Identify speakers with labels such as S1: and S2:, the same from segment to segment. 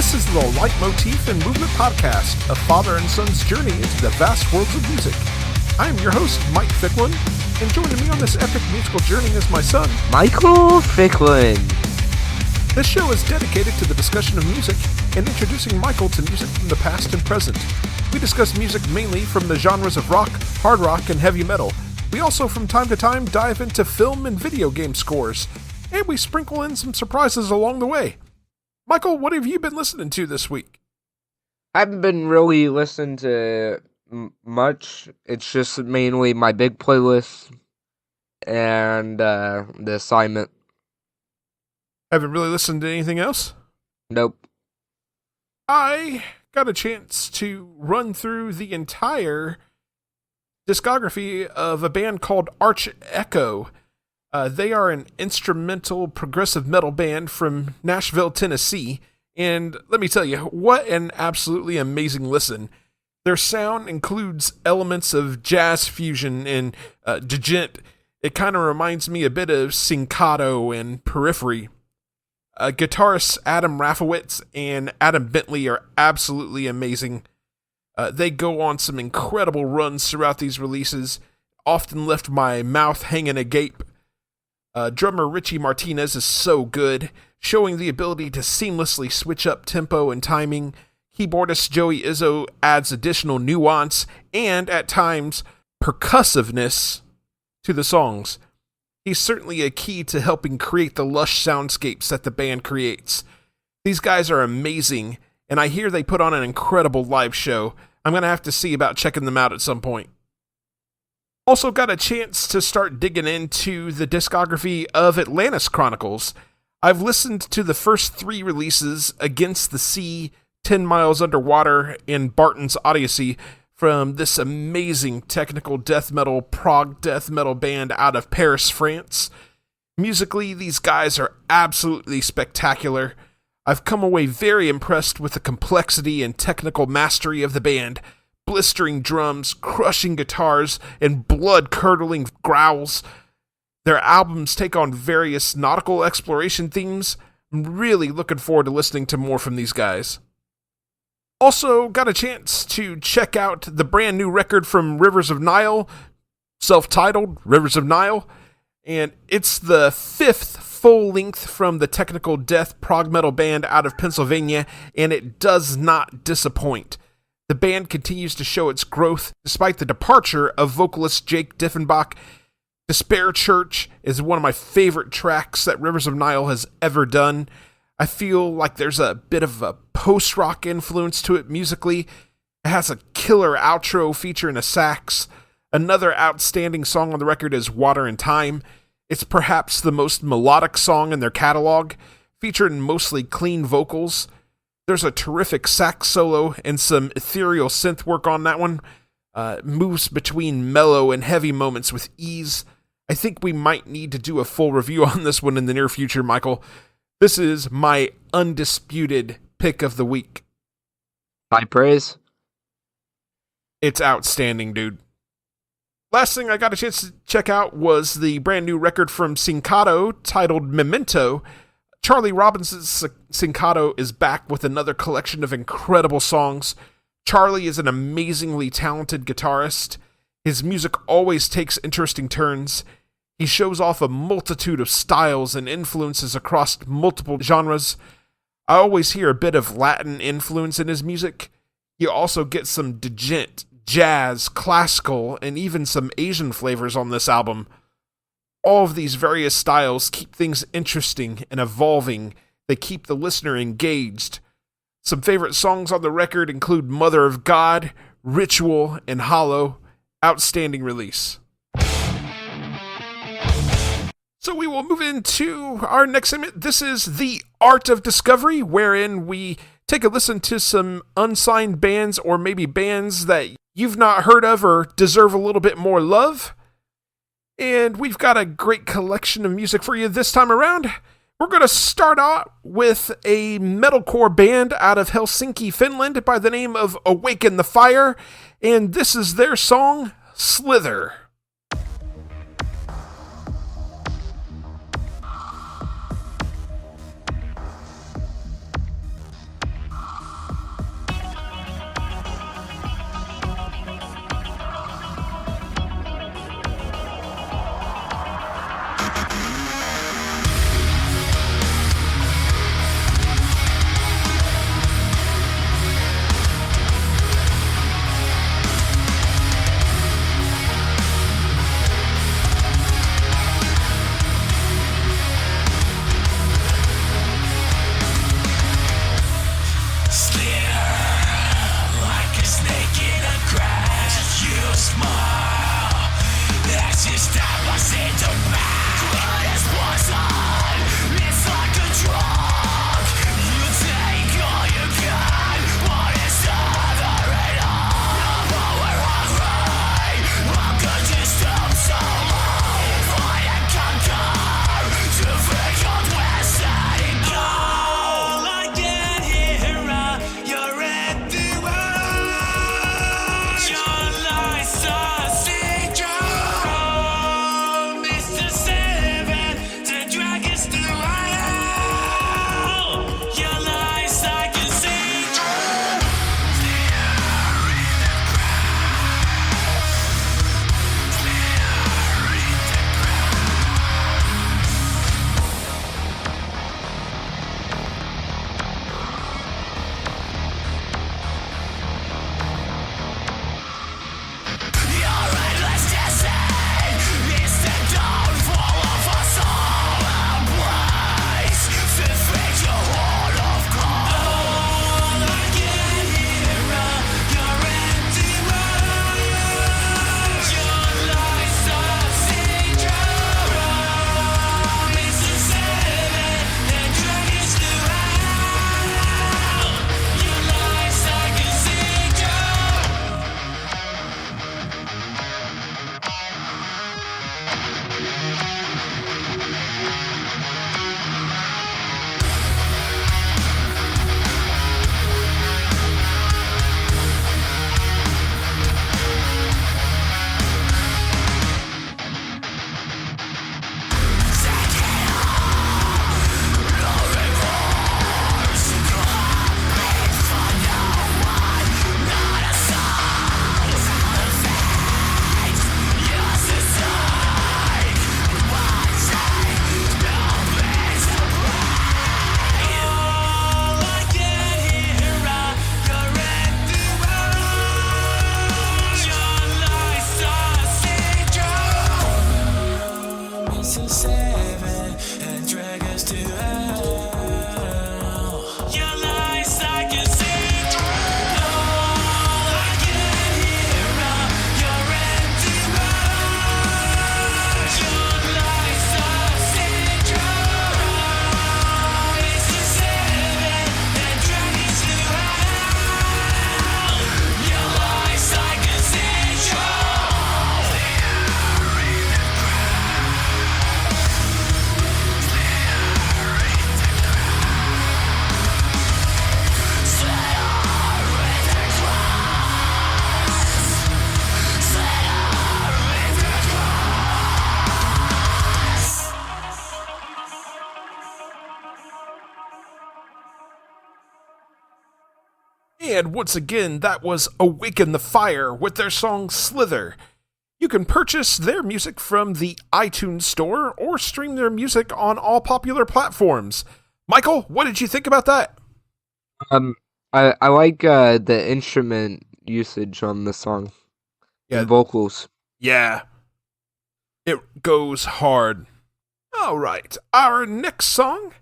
S1: This is the Leitmotif and Movement Podcast, a father and son's journey into the vast worlds of music. I am your host, Mike Ficklin, and joining me on this epic musical journey is my son,
S2: Michael Ficklin.
S1: This show is dedicated to the discussion of music and introducing Michael to music from the past and present. We discuss music mainly from the genres of rock, hard rock, and heavy metal. We also, from time to time, dive into film and video game scores, and we sprinkle in some surprises along the way. Michael, what have you been listening to this week?
S2: I haven't been really listening to much. It's just mainly my big playlist and the assignment.
S1: Haven't really listened to anything else?
S2: Nope.
S1: I got a chance to run through the entire discography of a band called Arch Echo. They are an instrumental progressive metal band from Nashville, Tennessee, and let me tell you, what an absolutely amazing listen. Their sound includes elements of jazz fusion and djent. It kind of reminds me a bit of Syncato and Periphery. Guitarists Adam Rafowitz and Adam Bentley are absolutely amazing. They go on some incredible runs throughout these releases, often left my mouth hanging agape. Drummer Richie Martinez is so good, showing the ability to seamlessly switch up tempo and timing. Keyboardist Joey Izzo adds additional nuance and, at times, percussiveness to the songs. He's certainly a key to helping create the lush soundscapes that the band creates. These guys are amazing, and I hear they put on an incredible live show. I'm going to have to see about checking them out at some point. Also got a chance to start digging into the discography of Atlantis Chronicles. I've listened to the first 3 releases, Against the Sea, 10 Miles Underwater, and Barton's Odyssey, from this amazing technical death metal, prog death metal band out of Paris, France. Musically, these guys are absolutely spectacular. I've come away very impressed with the complexity and technical mastery of the band. Blistering drums, crushing guitars, and blood-curdling growls. Their albums take on various nautical exploration themes. I'm really looking forward to listening to more from these guys. Also got a chance to check out the brand new record from Rivers of Nile, self-titled Rivers of Nile, and it's the 5th full-length from the technical death prog metal band out of Pennsylvania, and it does not disappoint. The band continues to show its growth despite the departure of vocalist Jake Diffenbach. Despair Church is one of my favorite tracks that Rivers of Nile has ever done. I feel like there's a bit of a post-rock influence to it musically. It has a killer outro featuring a sax. Another outstanding song on the record is Water and Time. It's perhaps the most melodic song in their catalog, featuring mostly clean vocals. There's a terrific sax solo and some ethereal synth work on that one. Moves between mellow and heavy moments with ease. I think we might need to do a full review on this one in the near future, Michael. This is my undisputed pick of the week.
S2: High praise.
S1: It's outstanding, dude. Last thing I got a chance to check out was the brand new record from Syncato titled Memento. Charlie Robbins's Syncato is back with another collection of incredible songs. Charlie is an amazingly talented guitarist. His music always takes interesting turns. He shows off a multitude of styles and influences across multiple genres. I always hear a bit of Latin influence in his music. You also get some djent, jazz, classical, and even some Asian flavors on this album. All of these various styles keep things interesting and evolving. They keep the listener engaged. Some favorite songs on the record include Mother of God, Ritual, and Hollow. Outstanding release. So we will move into our next segment. This is The Art of Discovery, wherein we take a listen to some unsigned bands or maybe bands that you've not heard of or deserve a little bit more love. And we've got a great collection of music for you this time around. We're going to start out with a metalcore band out of Helsinki, Finland by the name of Awaken the Fire, and this is their song, Slither. And once again, that was Awaken the Fire with their song Slither. You can purchase their music from the iTunes Store or stream their music on all popular platforms. Michael, what did you think about that?
S2: I like the instrument usage on the song.
S1: Yeah.
S2: And vocals.
S1: Yeah. It goes hard. All right. Our next song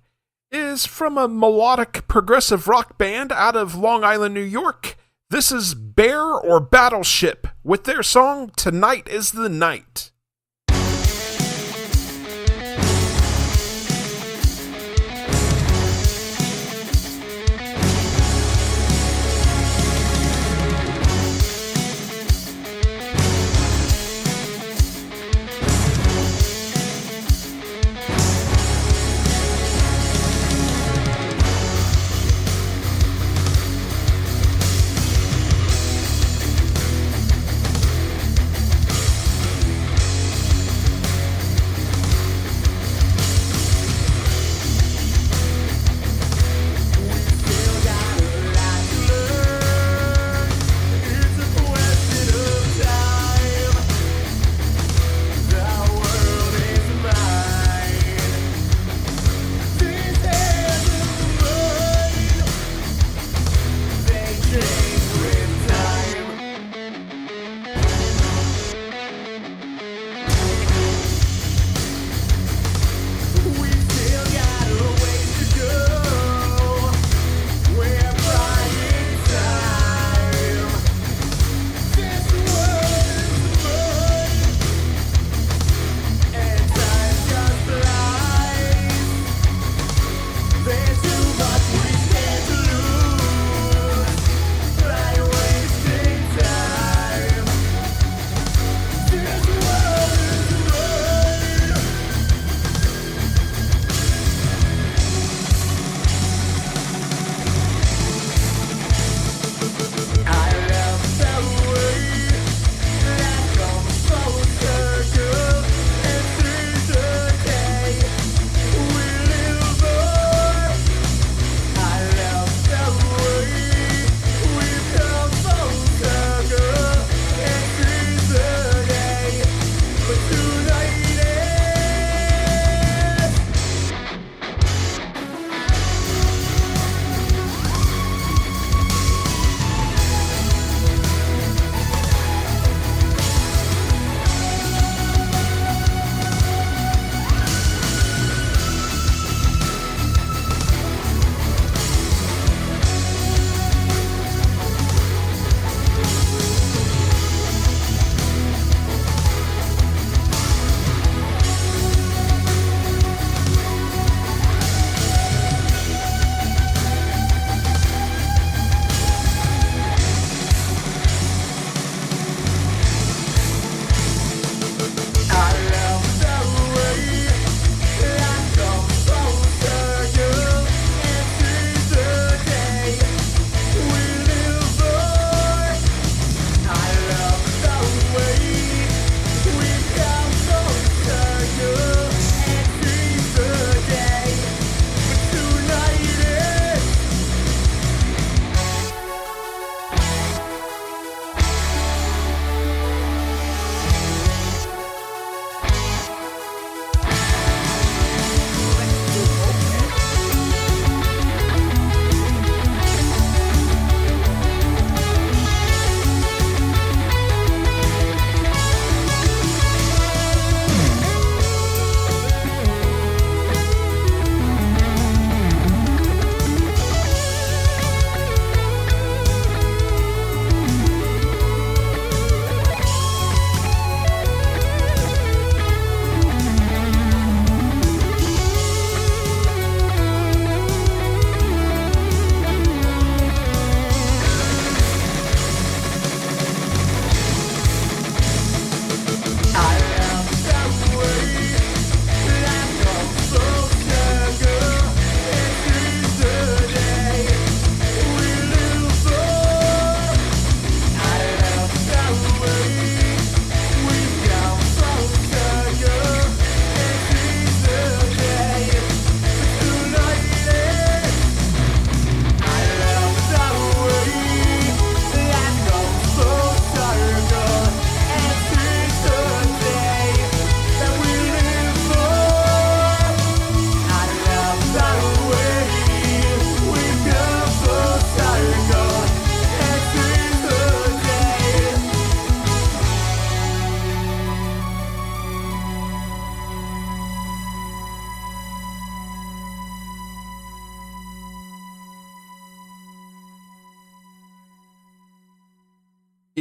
S1: is from a melodic progressive rock band out of Long Island, New York. This is Bear or Battleship with their song Tonight is the Night.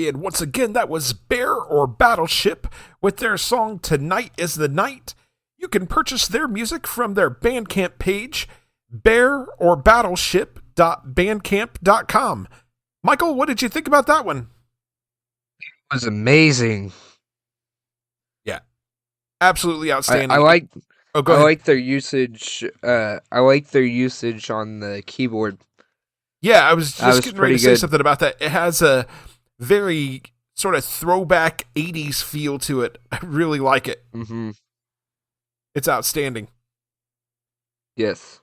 S1: And once again, that was Bear or Battleship with their song Tonight is the Night. You can purchase their music from their Bandcamp page, bearorbattleship.bandcamp.com. Michael, what did you think about that one?
S2: It was amazing.
S1: Yeah, absolutely outstanding.
S2: I like.
S1: Oh, go ahead.
S2: I like their usage. I like their usage on the keyboard.
S1: Yeah, I was just getting ready to say
S2: good.
S1: something about that. It has a very sort of throwback 80s feel to it. I really like it.
S2: Mm-hmm.
S1: It's outstanding.
S2: Yes.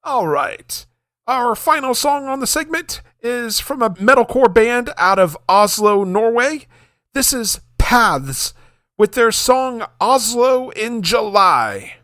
S1: All right. Our final song on the segment is from a metalcore band out of Oslo, Norway. This is Paths with their song Oslo in July.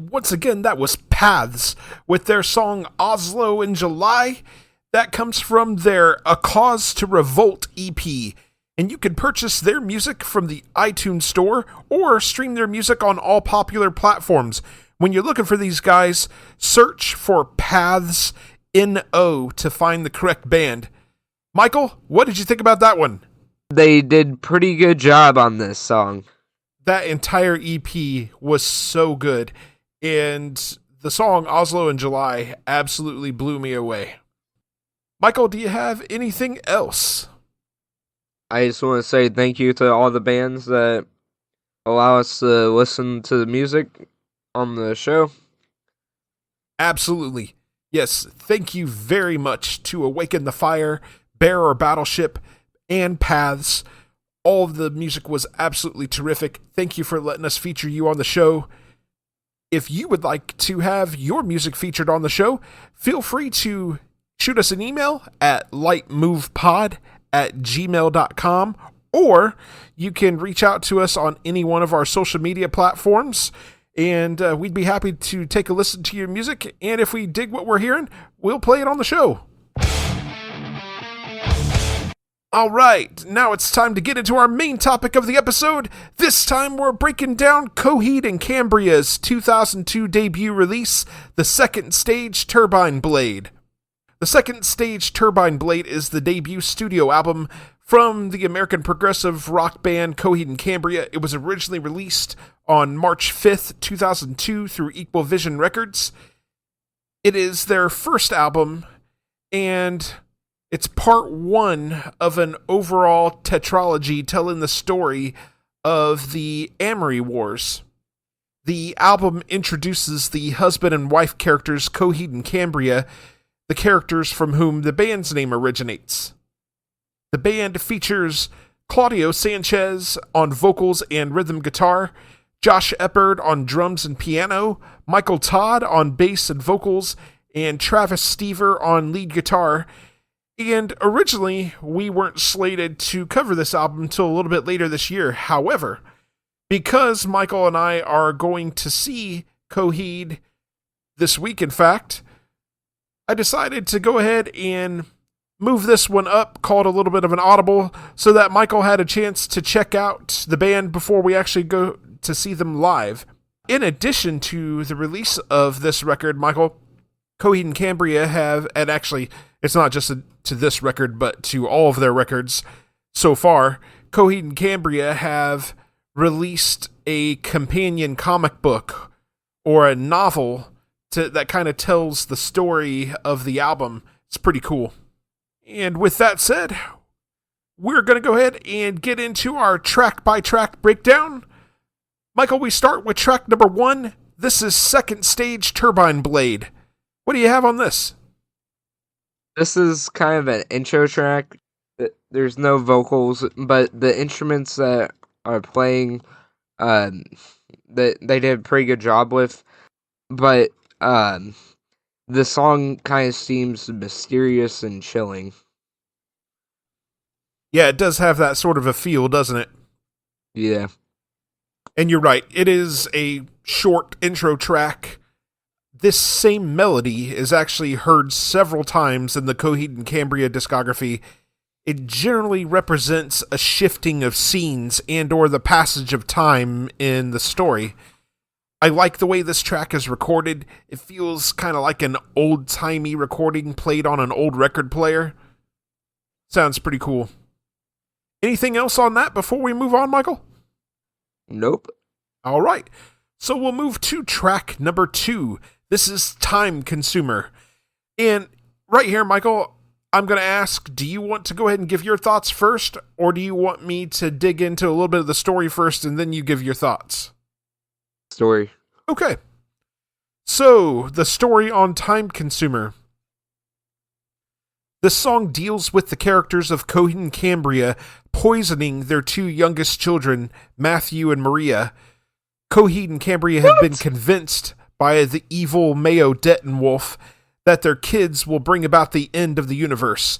S1: Once again, that was Paths with their song Oslo in July. That comes from their A Cause to Revolt EP, and you can purchase their music from the iTunes Store or stream their music on all popular platforms. When you're looking for these guys, search for Paths NO to find the correct band. Michael, what did you think about that one?
S2: They did pretty good job on this song.
S1: That entire EP was so good, and the song Oslo in July absolutely blew me away. Michael, do you have anything else?
S2: I just want to say thank you to all the bands that allow us to listen to the music on the show.
S1: Absolutely. Yes, thank you very much to Awaken the Fire, Bear or Battleship, and Paths. All of the music was absolutely terrific. Thank you for letting us feature you on the show. If you would like to have your music featured on the show, feel free to shoot us an email at lightmovepod@gmail.com, or you can reach out to us on any one of our social media platforms, and we'd be happy to take a listen to your music, and if we dig what we're hearing, we'll play it on the show. All right, now it's time to get into our main topic of the episode. This time we're breaking down Coheed and Cambria's 2002 debut release, the Second Stage Turbine Blade. The Second Stage Turbine Blade is the debut studio album from the American progressive rock band Coheed and Cambria. It was originally released on March 5th, 2002 through Equal Vision Records. It is their first album, and it's part one of an overall tetralogy telling the story of the Amory Wars. The album introduces the husband and wife characters Coheed and Cambria, the characters from whom the band's name originates. The band features Claudio Sanchez on vocals and rhythm guitar, Josh Eppard on drums and piano, Michael Todd on bass and vocals, and Travis Stever on lead guitar. And originally, we weren't slated to cover this album until a little bit later this year. However, because Michael and I are going to see Coheed this week, in fact, I decided to go ahead and move this one up, call it a little bit of an audible, so that Michael had a chance to check out the band before we actually go to see them live. In addition to the release of this record, Michael, Coheed and Cambria have, and actually, it's not just to this record, but to all of their records so far, Coheed and Cambria have released a companion comic book or a novel that kind of tells the story of the album. It's pretty cool. And with that said, we're going to go ahead and get into our track-by-track breakdown. Michael, we start with track number 1. This is Second Stage Turbine Blade. What do you have on this?
S2: This is kind of an intro track. There's no vocals, but the instruments that are playing, that they did a pretty good job with. But the song kind of seems mysterious and chilling.
S1: Yeah, it does have that sort of a feel, doesn't it?
S2: Yeah.
S1: And you're right, it is a short intro track. This same melody is actually heard several times in the Coheed and Cambria discography. It generally represents a shifting of scenes and or the passage of time in the story. I like the way this track is recorded. It feels kind of like an old-timey recording played on an old record player. Sounds pretty cool. Anything else on that before we move on, Michael?
S2: Nope.
S1: All right. So we'll move to track number 2. This is Time Consumer. And right here, Michael, I'm going to ask, do you want to go ahead and give your thoughts first, or do you want me to dig into a little bit of the story first and then you give your thoughts?
S2: Story.
S1: Okay. So, the story on Time Consumer. This song deals with the characters of Coheed and Cambria poisoning their 2 youngest children, Matthew and Maria. Coheed and Cambria have been convinced by the evil Mayo Dettenwolf that their kids will bring about the end of the universe.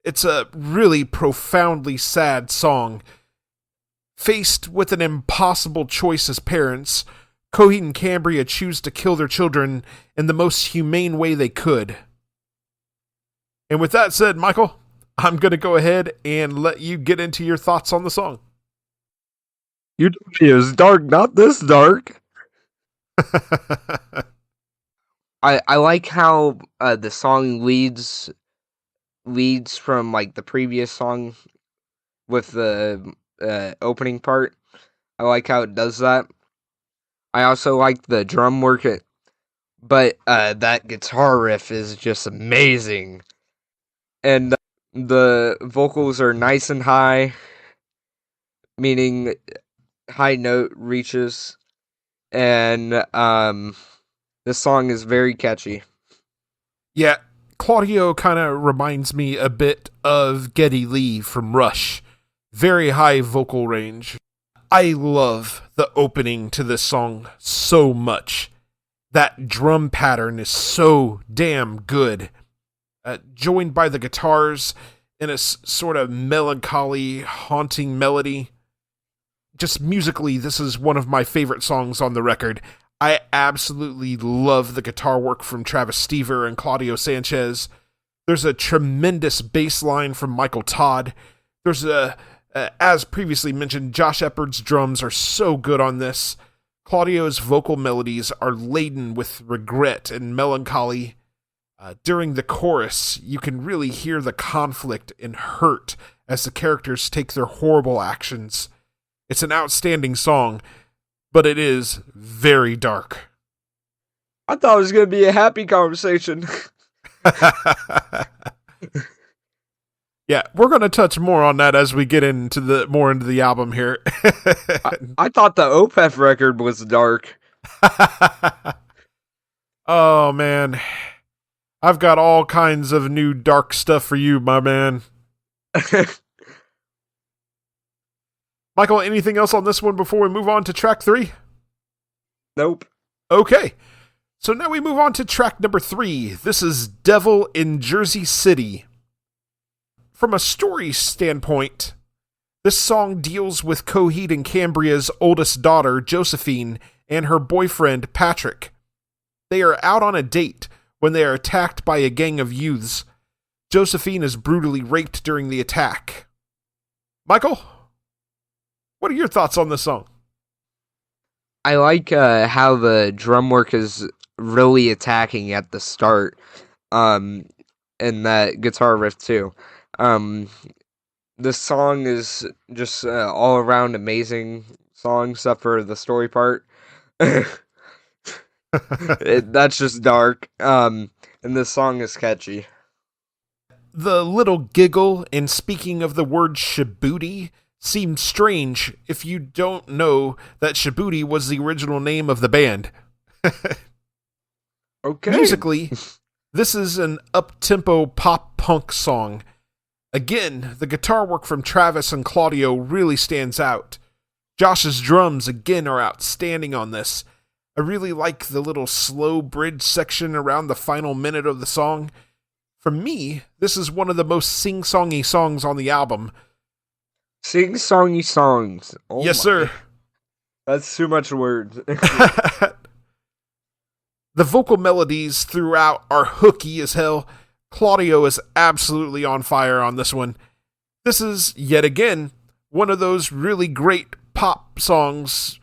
S1: It's a really profoundly sad song. Faced with an impossible choice as parents, Coheed and Cambria choose to kill their children in the most humane way they could. And with that said, Michael, I'm going to go ahead and let you get into your thoughts on the song.
S2: You told me it was dark, not this dark. I like how the song leads from like the previous song with the opening part. I like how it does that. I also like the drum work, but that guitar riff is just amazing. And the vocals are nice and high, meaning high note reaches, and this song is very catchy.
S1: Yeah, Claudio kind of reminds me a bit of Geddy Lee from Rush. Very high vocal range. I love the opening to this song so much. That drum pattern is so damn good. Joined by the guitars in a sort of melancholy, haunting melody. Just musically, this is one of my favorite songs on the record. I absolutely love the guitar work from Travis Stever and Claudio Sanchez. There's a tremendous bass line from Michael Todd. There's as previously mentioned, Josh Eppard's drums are so good on this. Claudio's vocal melodies are laden with regret and melancholy. During the chorus, you can really hear the conflict and hurt as the characters take their horrible actions. It's an outstanding song, but it is very dark.
S2: I thought it was going to be a happy conversation.
S1: Yeah, we're going to touch more on that as we get into the album here.
S2: I thought the Opeth record was dark.
S1: Oh, man. I've got all kinds of new dark stuff for you, my man. Michael, anything else on this one before we move on to track 3?
S2: Nope.
S1: Okay. So now we move on to track number 3. This is Devil in Jersey City. From a story standpoint, this song deals with Coheed and Cambria's oldest daughter, Josephine, and her boyfriend, Patrick. They are out on a date when they are attacked by a gang of youths. Josephine is brutally raped during the attack. Michael, what are your thoughts on this song?
S2: I like how the drum work is really attacking at the start, and that guitar riff too. This song is just all around amazing song, except for the story part. That's just dark. And this song is catchy.
S1: The little giggle and speaking of the word Shibuti seemed strange if you don't know that Shibuti was the original name of the band.
S2: Okay.
S1: Musically, this is an up-tempo pop-punk song. Again, the guitar work from Travis and Claudio really stands out. Josh's drums, again, are outstanding on this. I really like the little slow bridge section around the final minute of the song. For me, this is one of the most sing-songy songs on the album.
S2: Sing-songy songs. Oh
S1: yes, sir.
S2: That's too much words.
S1: The vocal melodies throughout are hooky as hell. Claudio is absolutely on fire on this one. This is, yet again, one of those really great pop songs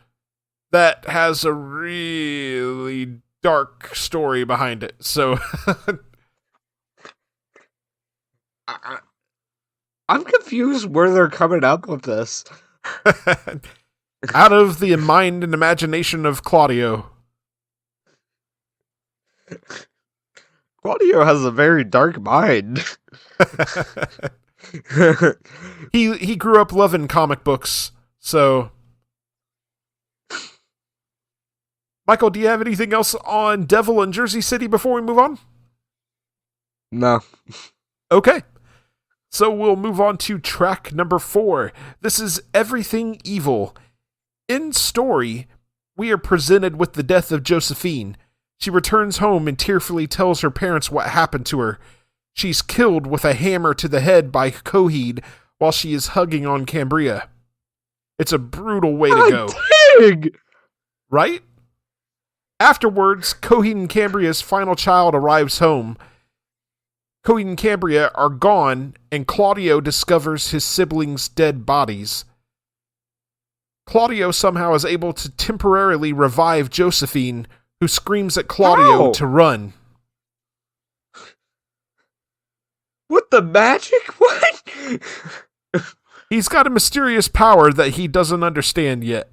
S1: that has a really dark story behind it. So
S2: I'm confused where they're coming up with this.
S1: out of the mind and imagination of Claudio.
S2: Claudio has a very dark mind.
S1: He grew up loving comic books, so... Michael, do you have anything else on Devil in Jersey City before we move on?
S2: No.
S1: Okay. So we'll move on to track number 4. This is Everything Evil. In story, we are presented with the death of Josephine. She returns home and tearfully tells her parents what happened to her. She's killed with a hammer to the head by Coheed while she is hugging on Cambria. It's a brutal way to go.
S2: Dang!
S1: Right? Afterwards, Coheed and Cambria's final child arrives home. Coheed and Cambria are gone, and Claudio discovers his siblings' dead bodies. Claudio somehow is able to temporarily revive Josephine, who screams at Claudio to run.
S2: What the magic? What?
S1: He's got a mysterious power that he doesn't understand yet.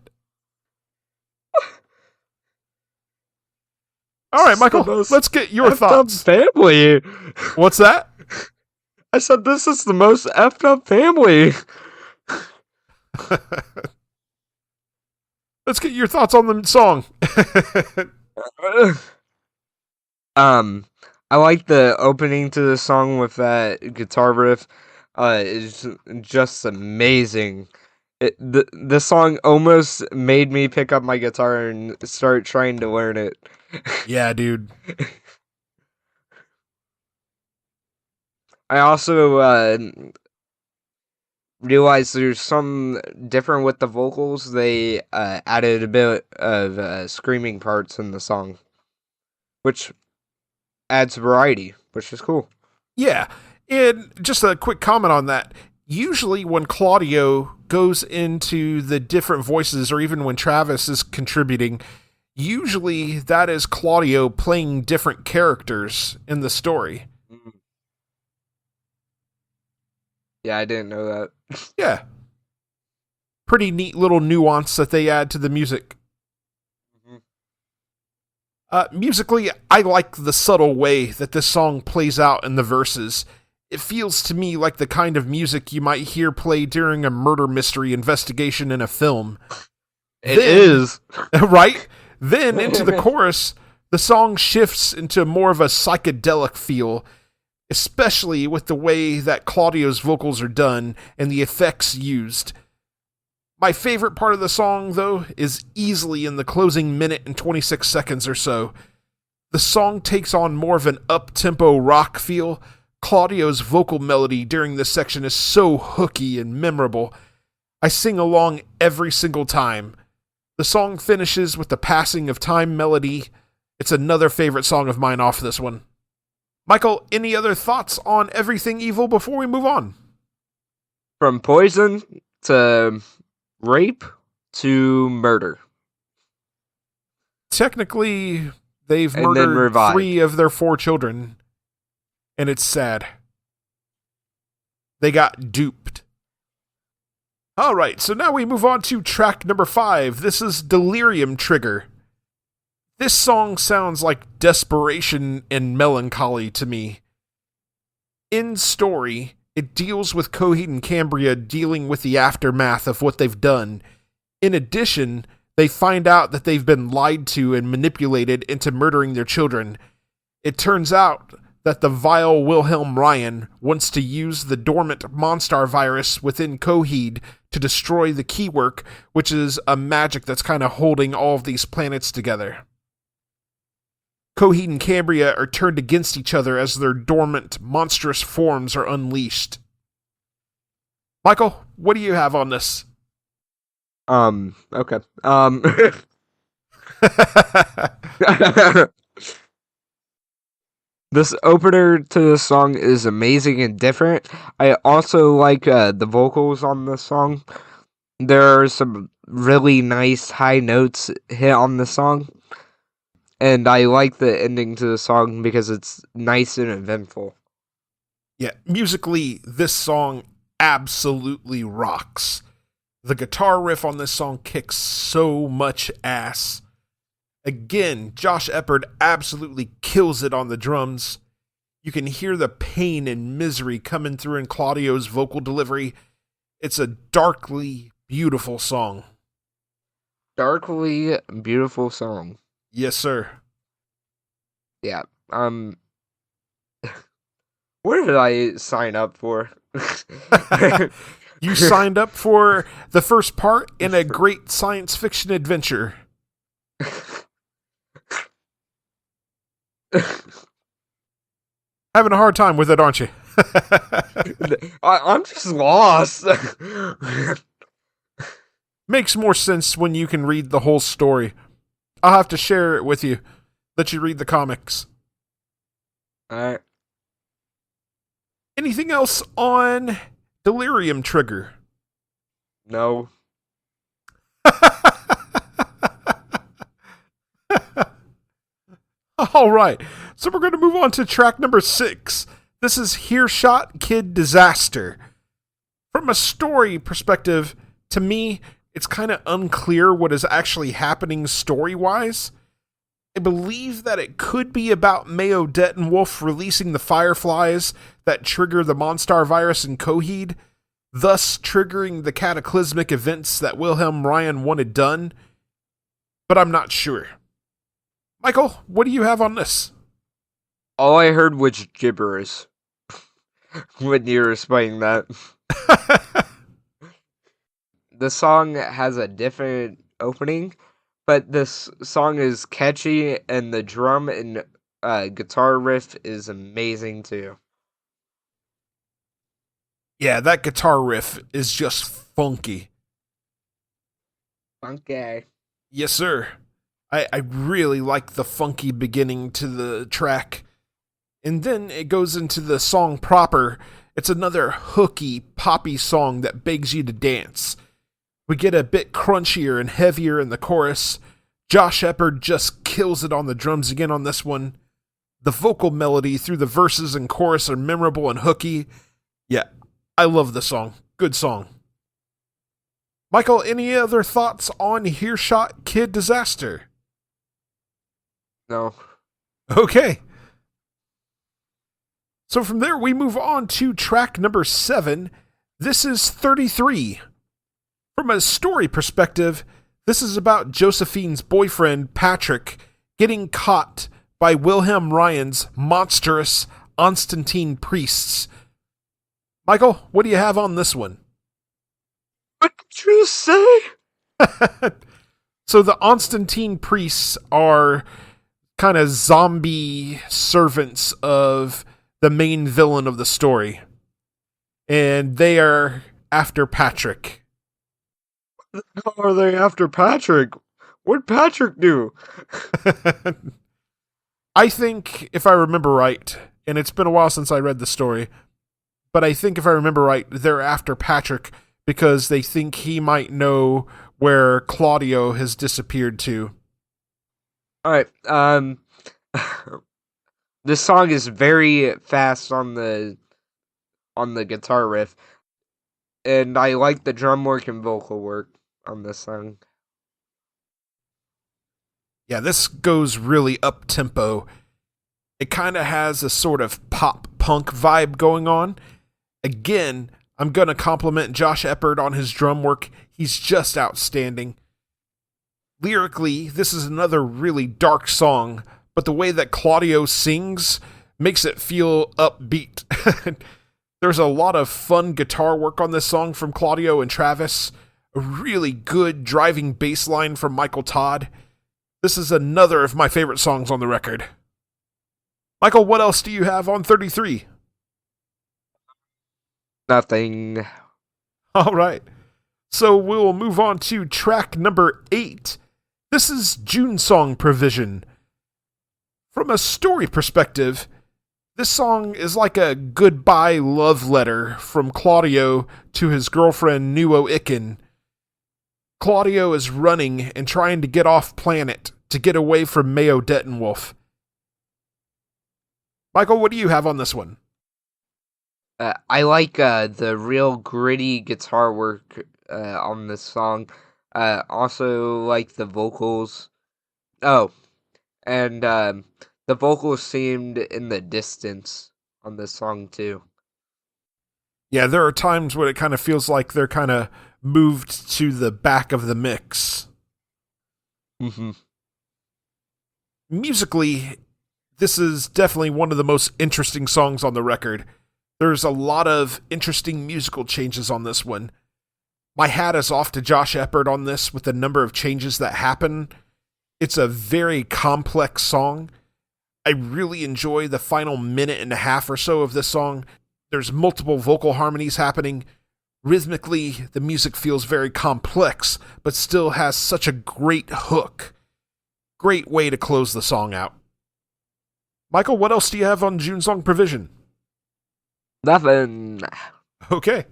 S1: All right, Michael, let's get your thoughts.
S2: Family.
S1: What's that?
S2: I said this is the most effed up family.
S1: Let's get your thoughts on the song.
S2: I like the opening to the song with that guitar riff. It's just amazing. The song almost made me pick up my guitar and start trying to learn it.
S1: Yeah, dude.
S2: I also realized there's some different with the vocals. They added a bit of screaming parts in the song, which adds variety, which is cool.
S1: Yeah, and just a quick comment on that. Usually when Claudio goes into the different voices, or even when Travis is contributing, usually that is Claudio playing different characters in the story.
S2: Yeah, I didn't know that.
S1: Yeah. Pretty neat little nuance that they add to the music. Musically, I like the subtle way that this song plays out in the verses. It feels to me like the kind of music you might hear play during a murder mystery investigation in a film.
S2: It is.
S1: Right? Then, into the chorus, the song shifts into more of a psychedelic feel, especially with the way that Claudio's vocals are done and the effects used. My favorite part of the song, though, is easily in the closing minute and 26 seconds or so. The song takes on more of an up-tempo rock feel. Claudio's vocal melody during this section is so hooky and memorable. I sing along every single time. The song finishes with the passing of time melody. It's another favorite song of mine off this one. Michael, any other thoughts on Everything Evil before we move on?
S2: From poison to rape to murder.
S1: Technically, they've murdered 3 of their 4 children, and it's sad. They got duped. All right, so now we move on to track number 5. This is Delirium Trigger. This song sounds like desperation and melancholy to me. In story, it deals with Coheed and Cambria dealing with the aftermath of what they've done. In addition, they find out that they've been lied to and manipulated into murdering their children. It turns out that the vile Wilhelm Ryan wants to use the dormant Monstar virus within Coheed to destroy the Keywork, which is a magic that's kind of holding all of these planets together. Coheed and Cambria are turned against each other as their dormant, monstrous forms are unleashed. Michael, what do you have on this?
S2: Okay. This opener to the song is amazing and different. I also like the vocals on this song. There are some really nice high notes hit on the song. And I like the ending to the song because it's nice and eventful.
S1: Yeah, musically, this song absolutely rocks. The guitar riff on this song kicks so much ass. Again, Josh Eppard absolutely kills it on the drums. You can hear the pain and misery coming through in Claudio's vocal delivery. It's a darkly beautiful song.
S2: Darkly beautiful song.
S1: Yes, sir.
S2: Yeah. What did I sign up for?
S1: You signed up for the first part in a great science fiction adventure. Having a hard time with it, aren't you?
S2: I'm just lost.
S1: Makes more sense when you can read the whole story. I'll have to share it with you. Let you read the comics.
S2: Alright.
S1: anything else on Delirium Trigger?
S2: No.
S1: All right, so we're going to move on to track number 6. This is Hearshot Kid Disaster. From a story perspective, to me, it's kind of unclear what is actually happening story-wise. I believe that it could be about Mayo Dettenwolf releasing the Fireflies that trigger the Monstar virus in Coheed, thus triggering the cataclysmic events that Wilhelm Ryan wanted done, but I'm not sure. Michael, what do you have on this?
S2: All I heard was gibberish when you were explaining that. The song has a different opening, but this song is catchy, and the drum and guitar riff is amazing too.
S1: Yeah, that guitar riff is just funky.
S2: Funky.
S1: Yes, sir. I really like the funky beginning to the track. And then it goes into the song proper. It's another hooky, poppy song that begs you to dance. We get a bit crunchier and heavier in the chorus. Josh Shepard just kills it on the drums again on this one. The vocal melody through the verses and chorus are memorable and hooky. Yeah, I love the song. Good song. Michael, any other thoughts on Hearshot Kid Disaster?
S2: No.
S1: Okay. So from there, we move on to track number 7. This is 33. From a story perspective, this is about Josephine's boyfriend, Patrick, getting caught by Wilhelm Ryan's monstrous Constantine priests. Michael, what do you have on this one?
S2: What did you say?
S1: So the Constantine priests are kind of zombie servants of the main villain of the story. And they are after Patrick.
S2: How are they after Patrick? What'd Patrick do?
S1: I think, if I remember right, and it's been a while since I read the story, but I think if I remember right, they're after Patrick because they think he might know where Claudio has disappeared to.
S2: Alright, this song is very fast on the guitar riff, and I like the drum work and vocal work on this song.
S1: Yeah, this goes really up-tempo. It kind of has a sort of pop-punk vibe going on. Again, I'm going to compliment Josh Shepard on his drum work. He's just outstanding. Lyrically, this is another really dark song, but the way that Claudio sings makes it feel upbeat. There's a lot of fun guitar work on this song from Claudio and Travis. A really good driving bass line from Michael Todd. This is another of my favorite songs on the record. Michael, what else do you have on 33?
S2: Nothing.
S1: All right. So we'll move on to track number 8. This is June Song Provision. From a story perspective, this song is like a goodbye love letter from Claudio to his girlfriend Awaken. Claudio is running and trying to get off planet to get away from Mayo Dettenwolf. Michael, what do you have on this one?
S2: I like the real gritty guitar work on this song. Also like the vocals. Oh, and the vocals seemed in the distance on this song too.
S1: Yeah, there are times when it kind of feels like they're kind of moved to the back of the mix.
S2: Mm-hmm.
S1: Musically, this is definitely one of the most interesting songs on the record. There's a lot of interesting musical changes on this one. My hat is off to Josh Shepard on this with the number of changes that happen. It's a very complex song. I really enjoy the final minute and a half or so of this song. There's multiple vocal harmonies happening. Rhythmically, the music feels very complex, but still has such a great hook. Great way to close the song out. Michael, what else do you have on June Song Provision?
S2: Nothing.
S1: Okay.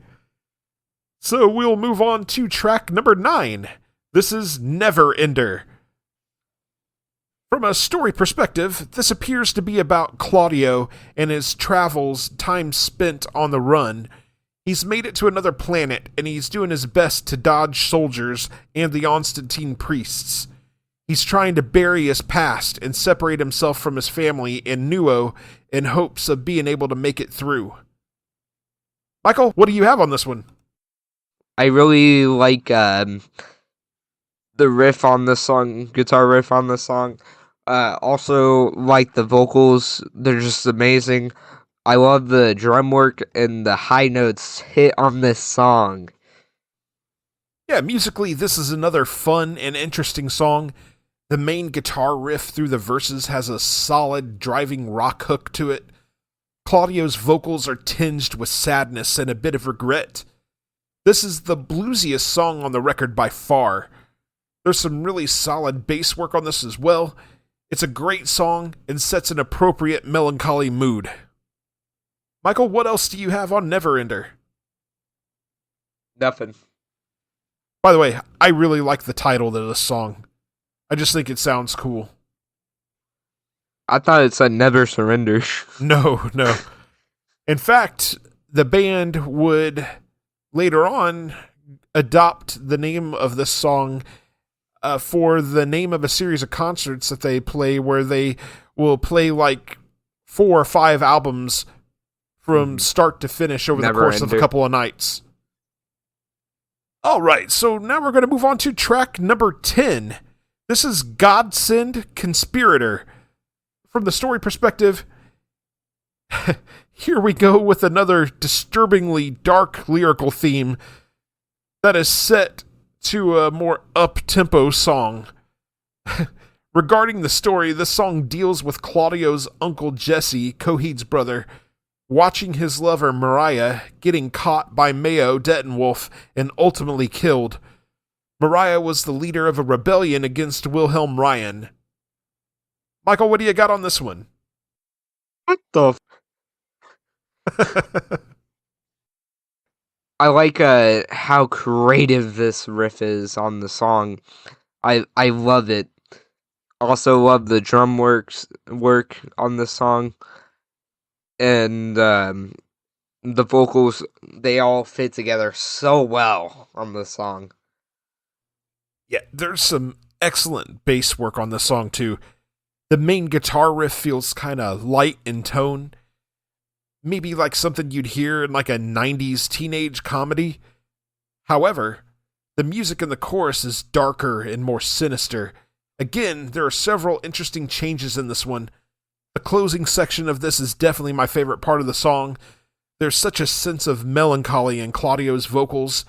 S1: So we'll move on to track number 9. This is Never Ender. From a story perspective, this appears to be about Claudio and his travels, time spent on the run. He's made it to another planet, and he's doing his best to dodge soldiers and the Constantine priests. He's trying to bury his past and separate himself from his family in Nuo in hopes of being able to make it through. Michael, what do you have on this one?
S2: I really like the riff on this song, guitar riff on this song. Also like the vocals, they're just amazing. I love the drum work and the high notes hit on this song.
S1: Yeah, musically, this is another fun and interesting song. The main guitar riff through the verses has a solid driving rock hook to it. Claudio's vocals are tinged with sadness and a bit of regret. This is the bluesiest song on the record by far. There's some really solid bass work on this as well. It's a great song and sets an appropriate melancholy mood. Michael, what else do you have on Neverender?
S2: Nothing.
S1: By the way, I really like the title of this song. I just think it sounds cool.
S2: I thought it said Never Surrender.
S1: No. In fact, the band would later on adopt the name of this song for the name of a series of concerts that they play, where they will play like 4 or 5 albums from start to finish over the course of a couple of nights. All right, so now we're going to move on to track number 10. This is Godsend Conspirator. From the story perspective, here we go with another disturbingly dark lyrical theme that is set to a more up-tempo song. Regarding the story, this song deals with Claudio's uncle Jesse, Coheed's brother, watching his lover Mariah getting caught by Mayo Dettenwolf and ultimately killed. Mariah was the leader of a rebellion against Wilhelm Ryan. Michael, what do you got on this one?
S2: What the I like how creative this riff is on the song. I love it. Also love the drum work on this song. And the vocals, they all fit together so well on this song.
S1: Yeah, there's some excellent bass work on this song too. The main guitar riff feels kind of light in tone. Maybe like something you'd hear in like a 90s teenage comedy. However, the music in the chorus is darker and more sinister. Again, there are several interesting changes in this one. The closing section of this is definitely my favorite part of the song. There's such a sense of melancholy in Claudio's vocals.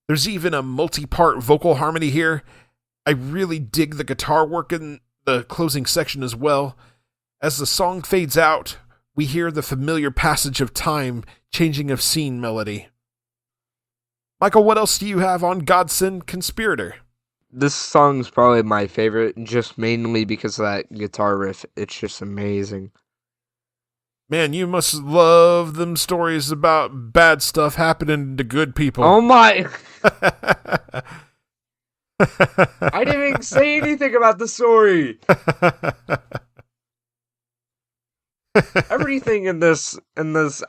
S1: There's even a multi-part vocal harmony here. I really dig the guitar work in the closing section as well. As the song fades out, we hear the familiar passage of time, changing of scene melody. Michael, what else do you have on Godsend Conspirator?
S2: This song's probably my favorite, just mainly because of that guitar riff. It's just amazing.
S1: Man, you must love them stories about bad stuff happening to good people.
S2: Oh my! I didn't even say anything about the story! Everything in this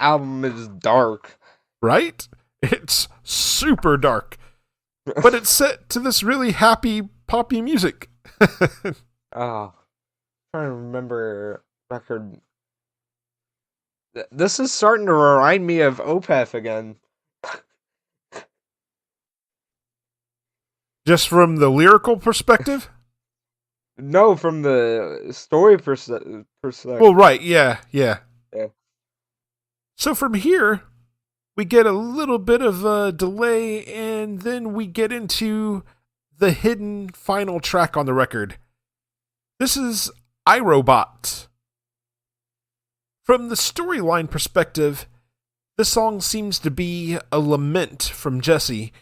S2: album is dark.
S1: Right? It's super dark. But it's set to this really happy, poppy music.
S2: Oh, trying to remember record. This is starting to remind me of Opeth again.
S1: Just from the lyrical perspective?
S2: No, from the story perspective.
S1: Well, right, yeah. So from here, we get a little bit of a delay, and then we get into the hidden final track on the record. This is iRobot. From the storyline perspective, this song seems to be a lament from Jesse.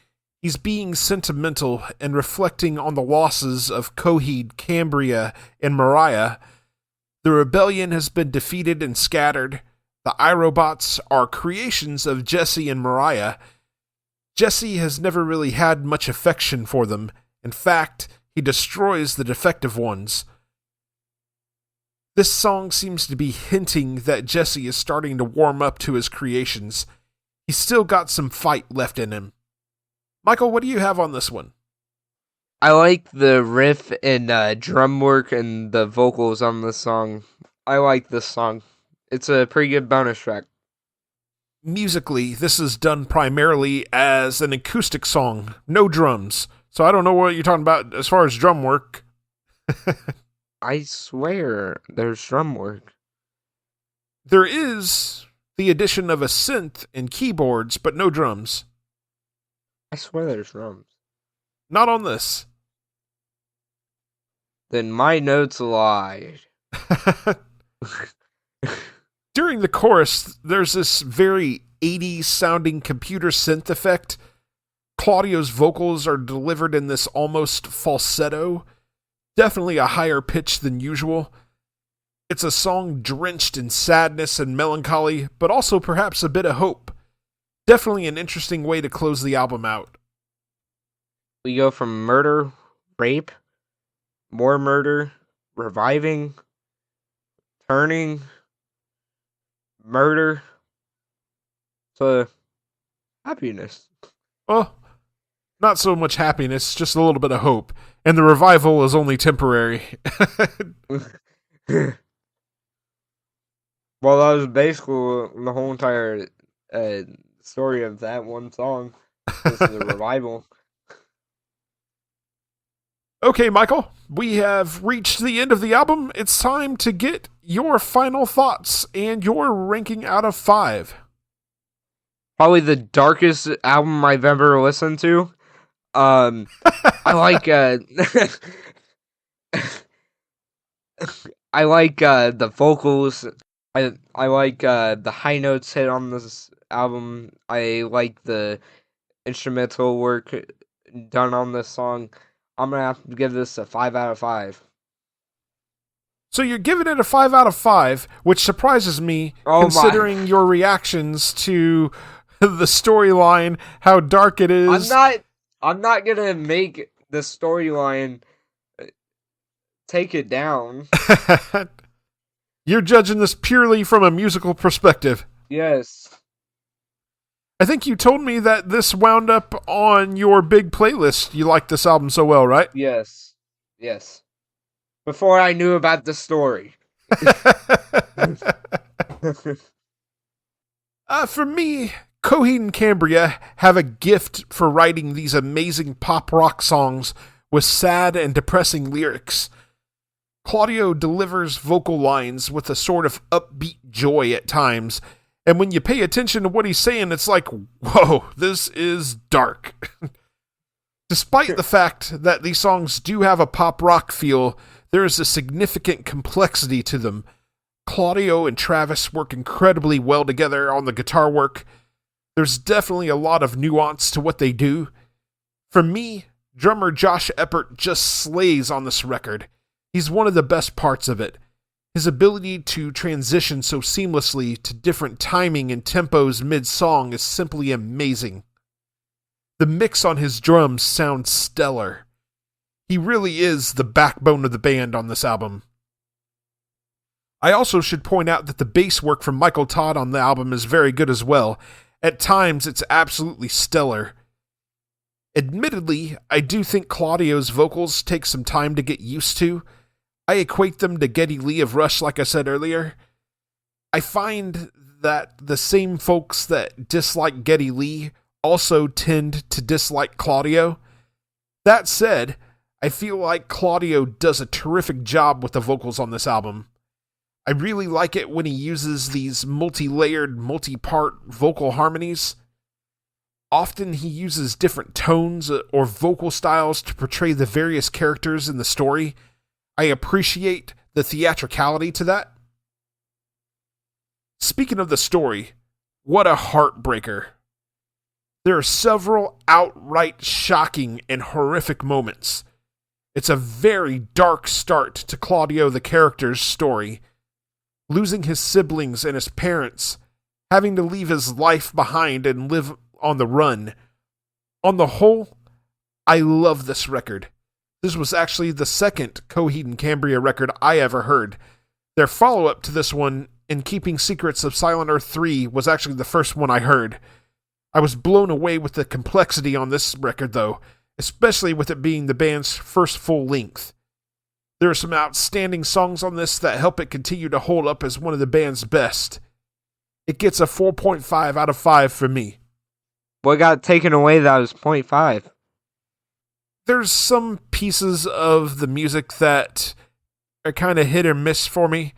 S1: He's being sentimental and reflecting on the losses of Coheed, Cambria, and Mariah. The rebellion has been defeated and scattered. The iRobots are creations of Jesse and Mariah. Jesse has never really had much affection for them. In fact, he destroys the defective ones. This song seems to be hinting that Jesse is starting to warm up to his creations. He's still got some fight left in him. Michael, what do you have on this one?
S2: I like the riff and drum work and the vocals on this song. I like this song. It's a pretty good bonus track.
S1: Musically, this is done primarily as an acoustic song, no drums. So I don't know what you're talking about as far as drum work.
S2: I swear there's drum work.
S1: There is the addition of a synth and keyboards, but no drums.
S2: I swear there's drums.
S1: Not on this.
S2: Then my notes lied.
S1: During the chorus, there's this very 80s sounding computer synth effect. Claudio's vocals are delivered in this almost falsetto, definitely a higher pitch than usual. It's a song drenched in sadness and melancholy, but also perhaps a bit of hope. Definitely an interesting way to close the album out.
S2: We go from murder, rape, more murder, reviving, turning, murder, to happiness.
S1: Well, not so much happiness, just a little bit of hope. And the revival is only temporary.
S2: Well, that was basically the whole entire story of that one song. This is a revival.
S1: Okay, Michael, we have reached the end of the album. It's time to get your final thoughts and your ranking out of 5.
S2: Probably the darkest album I've ever listened to. I like I like the vocals. I like the high notes hit on this album. I like the instrumental work done on this song. I'm gonna have to give this a 5 out of 5.
S1: So you're giving it a 5 out of 5, which surprises me, considering your reactions to the storyline, how dark it is.
S2: I'm not gonna make the storyline take it down.
S1: You're judging this purely from a musical perspective.
S2: Yes.
S1: I think you told me that this wound up on your big playlist. You liked this album so well, right?
S2: Yes. Yes. Before I knew about the story.
S1: For me, Coheed and Cambria have a gift for writing these amazing pop rock songs with sad and depressing lyrics. Claudio delivers vocal lines with a sort of upbeat joy at times, and when you pay attention to what he's saying, it's like, whoa, this is dark. Despite the fact that these songs do have a pop rock feel, there is a significant complexity to them. Claudio and Travis work incredibly well together on the guitar work. There's definitely a lot of nuance to what they do. For me, drummer Josh Eppert just slays on this record. He's one of the best parts of it. His ability to transition so seamlessly to different timing and tempos mid-song is simply amazing. The mix on his drums sounds stellar. He really is the backbone of the band on this album. I also should point out that the bass work from Michael Todd on the album is very good as well. At times, it's absolutely stellar. Admittedly, I do think Claudio's vocals take some time to get used to. I equate them to Geddy Lee of Rush, like I said earlier. I find that the same folks that dislike Geddy Lee also tend to dislike Claudio. That said, I feel like Claudio does a terrific job with the vocals on this album. I really like it when he uses these multi-layered, multi-part vocal harmonies. Often he uses different tones or vocal styles to portray the various characters in the story. I appreciate the theatricality to that. Speaking of the story, what a heartbreaker. There are several outright shocking and horrific moments. It's a very dark start to Claudio the character's story. losing his siblings and his parents, having to leave his life behind and live on the run. On the whole, I love this record. This was actually the second Coheed and Cambria record I ever heard. Their follow-up to this one, In Keeping Secrets of Silent Earth 3, was actually the first one I heard. I was blown away with the complexity on this record, though, especially with it being the band's first full length. There are some outstanding songs on this that help it continue to hold up as one of the band's best. It gets a 4.5 out of 5 for me.
S2: What got taken away that was 0.5?
S1: There's some pieces of the music that are kind of hit or miss for me.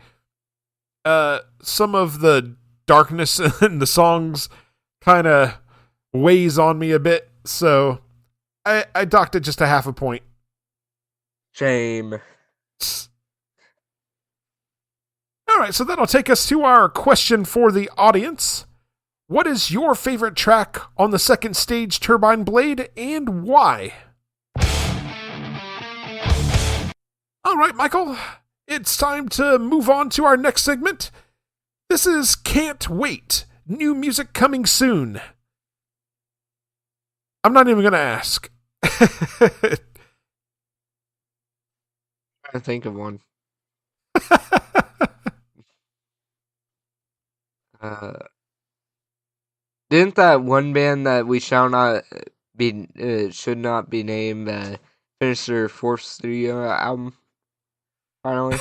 S1: Some of the darkness in the songs kind of weighs on me a bit, so I docked it just a half a point.
S2: Shame.
S1: Alright, so that'll take us to our question for the audience. What is your favorite track on the Second Stage Turbine Blade, and why? Alright, Michael, it's time to move on to our next segment. This is Can't Wait. New music coming soon. I'm not even going to ask.
S2: I think of one. Didn't that one band that we shall not be should not be named finish their fourth studio album finally?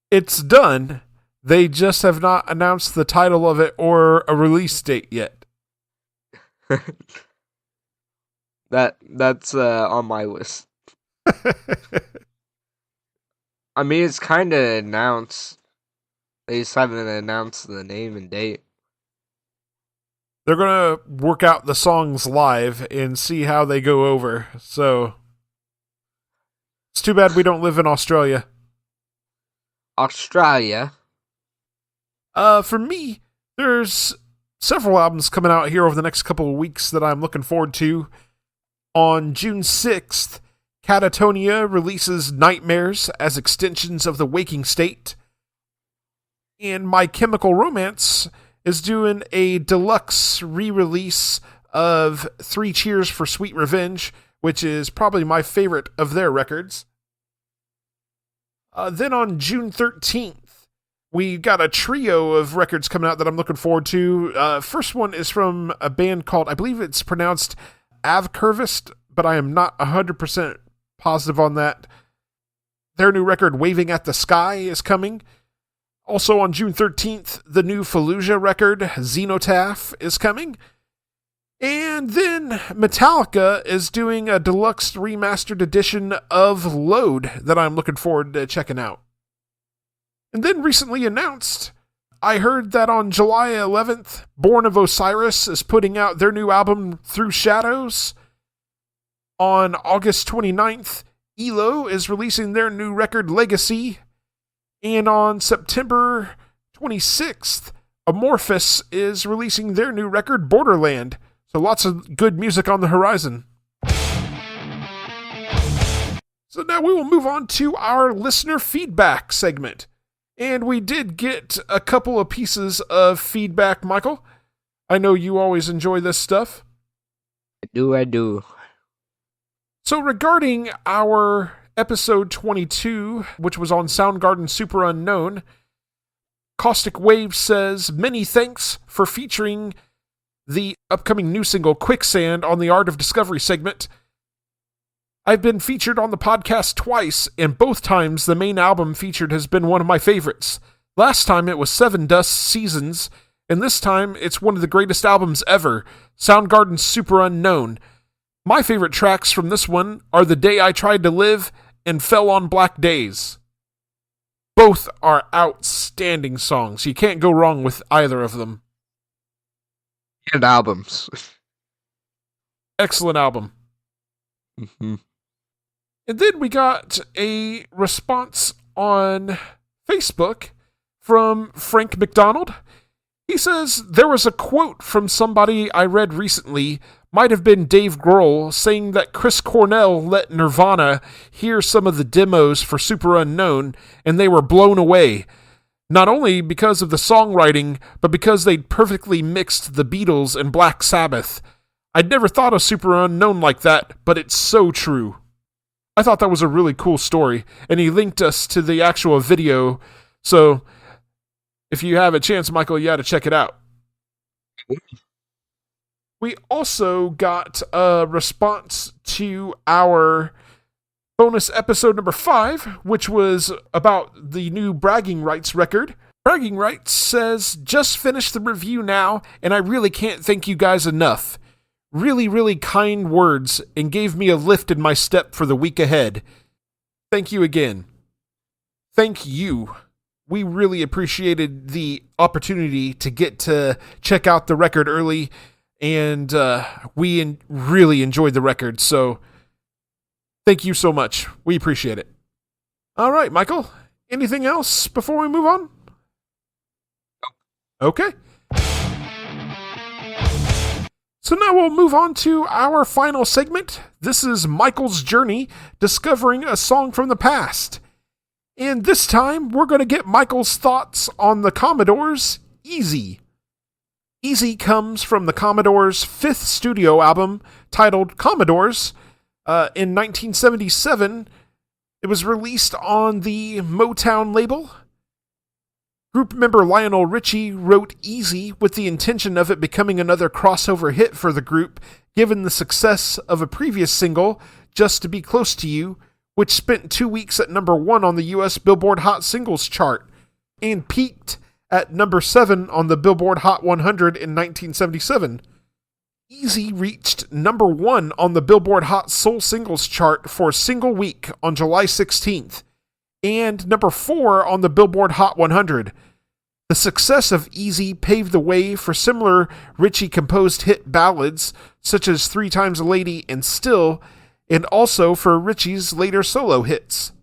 S1: It's done. They just have not announced the title of it or a release date yet.
S2: That's on my list. I mean, it's kind of announced. They just haven't announced the name and date.
S1: They're going to work out the songs live and see how they go over. So, it's too bad we don't live in Australia.
S2: Australia?
S1: For me, there's several albums coming out here over the next couple of weeks that I'm looking forward to. On June 6th, Catatonia releases Nightmares as extensions of the Waking State. And My Chemical Romance is doing a deluxe re-release of 3 Cheers for Sweet Revenge, which is probably my favorite of their records. Then on June 13th, we got a trio of records coming out that I'm looking forward to. First one is from a band called, I believe it's pronounced Avkurvist, but I am not 100% positive on that. Their new record, Waving at the Sky, is coming. Also on June 13th, the new Fallujah record, Xenotaph, is coming. And then Metallica is doing a deluxe remastered edition of Load that I'm looking forward to checking out. And then recently announced, I heard that on July 11th, Born of Osiris is putting out their new album, Through Shadows. On August 29th, ELO is releasing their new record, Legacy. And on September 26th, Amorphous is releasing their new record, Borderland. So lots of good music on the horizon. So now we will move on to our listener feedback segment. And we did get a couple of pieces of feedback, Michael. I know you always enjoy this stuff.
S2: I do.
S1: So regarding our episode 22, which was on Soundgarden Super Unknown, Caustic Wave says, many thanks for featuring the upcoming new single Quicksand on the Art of Discovery segment. I've been featured on the podcast twice, and both times the main album featured has been one of my favorites. Last time it was Seven Dust Seasons, and this time it's one of the greatest albums ever, Soundgarden Super Unknown. My favorite tracks from this one are The Day I Tried to Live and Fell on Black Days. Both are outstanding songs. You can't go wrong with either of them.
S2: And albums.
S1: Excellent album.
S2: Mm-hmm.
S1: And then we got a response on Facebook from Frank McDonald. He says, there was a quote from somebody I read recently, might have been Dave Grohl, saying that Chris Cornell let Nirvana hear some of the demos for Super Unknown, and they were blown away. Not only because of the songwriting, but because they'd perfectly mixed the Beatles and Black Sabbath. I'd never thought of Super Unknown like that, but it's so true. I thought that was a really cool story, and he linked us to the actual video, so if you have a chance, Michael, you got to check it out. We also got a response to our bonus episode number 5, which was about the new Bragging Rights record. Bragging Rights says, just finished the review now, and I really can't thank you guys enough. Really, really kind words, and gave me a lift in my step for the week ahead. Thank you again. Thank you. We really appreciated the opportunity to get to check out the record early, and we really enjoyed the record, so thank you so much. We appreciate it. All right, Michael, anything else before we move on? Okay. So now we'll move on to our final segment. This is Michael's journey, discovering a song from the past. And this time, we're going to get Michael's thoughts on the Commodores' Easy. Easy comes from the Commodores' 5th studio album, titled Commodores. In 1977, it was released on the Motown label. Group member Lionel Richie wrote Easy with the intention of it becoming another crossover hit for the group, given the success of a previous single, Just to Be Close to You, which spent 2 weeks at number 1 on the U.S. Billboard Hot Singles chart, and peaked at number 7 on the Billboard Hot 100 in 1977. Easy reached number 1 on the Billboard Hot Soul Singles chart for a single week on July 16th, and number 4 on the Billboard Hot 100. The success of Easy paved the way for similar Richie-composed hit ballads, such as 3 Times a Lady and Still, and also for Richie's later solo hits.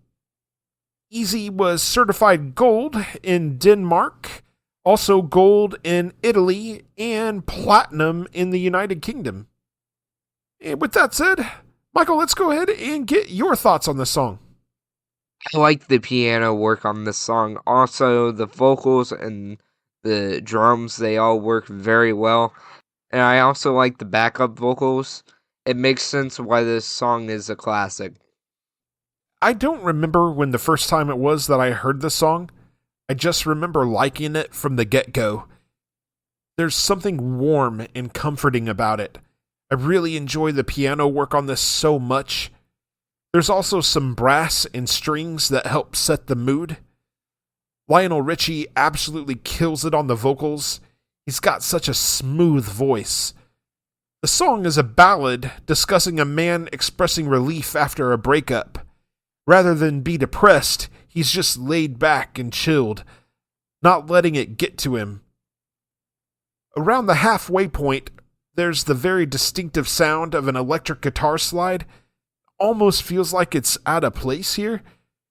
S1: Easy was certified gold in Denmark, also gold in Italy, and platinum in the United Kingdom. And with that said, Michael, let's go ahead and get your thoughts on this song.
S2: I like the piano work on this song. Also, the vocals and the drums, they all work very well. And I also like the backup vocals. It makes sense why this song is a classic.
S1: I don't remember when the first time it was that I heard this song. I just remember liking it from the get-go. There's something warm and comforting about it. I really enjoy the piano work on this so much. There's also some brass and strings that help set the mood. Lionel Richie absolutely kills it on the vocals. He's got such a smooth voice. The song is a ballad discussing a man expressing relief after a breakup. Rather than be depressed, he's just laid back and chilled, not letting it get to him. Around the halfway point, there's the very distinctive sound of an electric guitar slide. Almost feels like it's out of place here.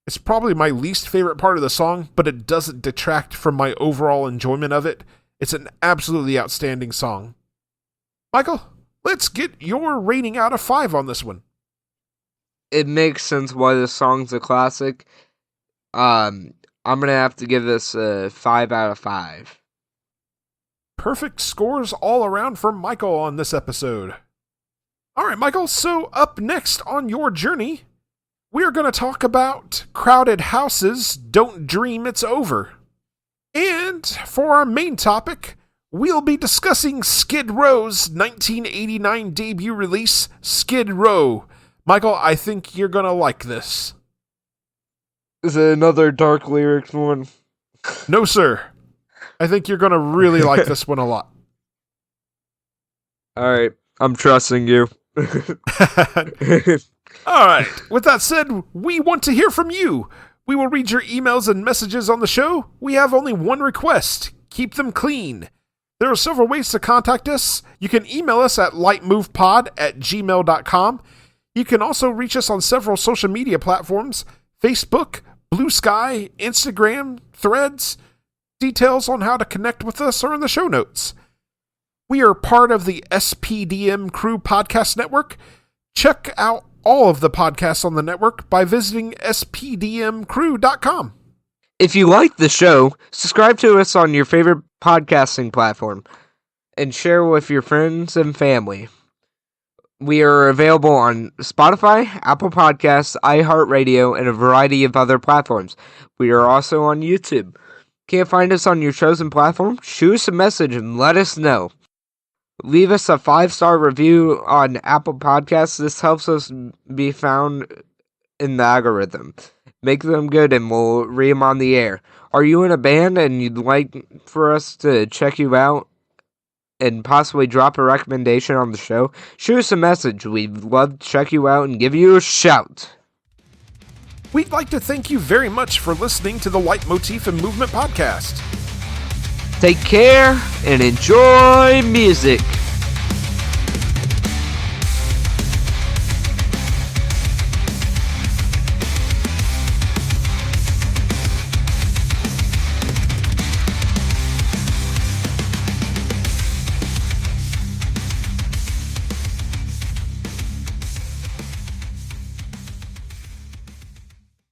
S1: It's probably my least favorite part of the song, but it doesn't detract from my overall enjoyment of it. It's an absolutely outstanding song. Michael, let's get your rating out of 5 on this one.
S2: It makes sense why this song's a classic. I'm going to have to give this a 5 out of 5.
S1: Perfect scores all around from Michael on this episode. All right, Michael, so up next on your journey, we are going to talk about Crowded Houses, Don't Dream It's Over. And for our main topic, we'll be discussing Skid Row's 1989 debut release, Skid Row. Michael, I think you're going to like this.
S2: Is it another dark lyrics one?
S1: No, sir. I think you're going to really like this one a lot.
S2: Alright, I'm trusting you.
S1: All right. With that said, we want to hear from you. We will read your emails and messages on the show. We have only one request. Keep them clean. There are several ways to contact us. You can email us at lightmovepod@gmail.com. You can also reach us on several social media platforms: Facebook, Blue Sky, Instagram, Threads. Details on how to connect with us are in the show notes. We are part of the SPDM Crew Podcast Network. Check out all of the podcasts on the network by visiting spdmcrew.com.
S2: If you like the show, subscribe to us on your favorite podcasting platform and share with your friends and family. We are available on Spotify, Apple Podcasts, iHeartRadio, and a variety of other platforms. We are also on YouTube. Can't find us on your chosen platform? Shoot us a message and let us know. Leave us a 5-star review on Apple Podcasts. This helps us be found in the algorithm. Make them good and we'll read them on the air. Are you in a band and you'd like for us to check you out and possibly drop a recommendation on the show? Shoot us a message. We'd love to check you out and give you a shout.
S1: We'd like to thank you very much for listening to the Leitmotif and Movement Podcast.
S2: Take care and enjoy music.